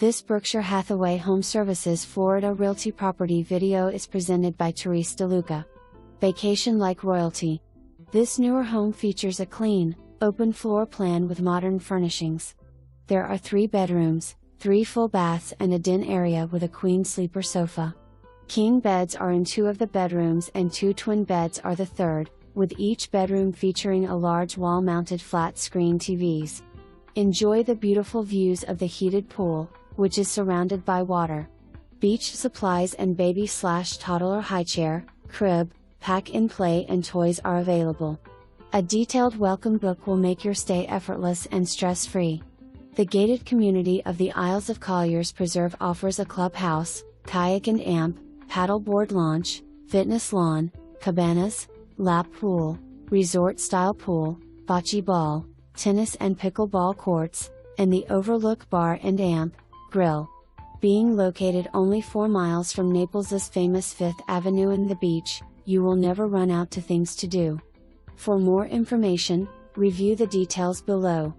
This Berkshire Hathaway HomeServices Florida Realty property video is presented by Terese DeLuca. Vacation like royalty. This newer home features a clean, open floor plan with modern furnishings. There are 3 bedrooms, 3 full baths and a den area with a queen sleeper sofa. King beds are in 2 of the bedrooms and 2 twin beds are the 3rd, with each bedroom featuring a large wall-mounted flat-screen TVs. Enjoy the beautiful views of the heated pool, which is surrounded by water. Beach supplies and baby/toddler highchair, crib, pack-and-play and toys are available. A detailed welcome book will make your stay effortless and stress-free. The gated community of the Isles of Colliers Preserve offers a clubhouse, kayak and amp, paddleboard launch, fitness lawn, cabanas, lap pool, resort-style pool, bocce ball, tennis and pickleball courts, and the Overlook Bar and Amp, Grill. Being located only 4 miles from Naples' famous 5th Avenue and the beach, you will never run out to things to do. For more information, review the details below.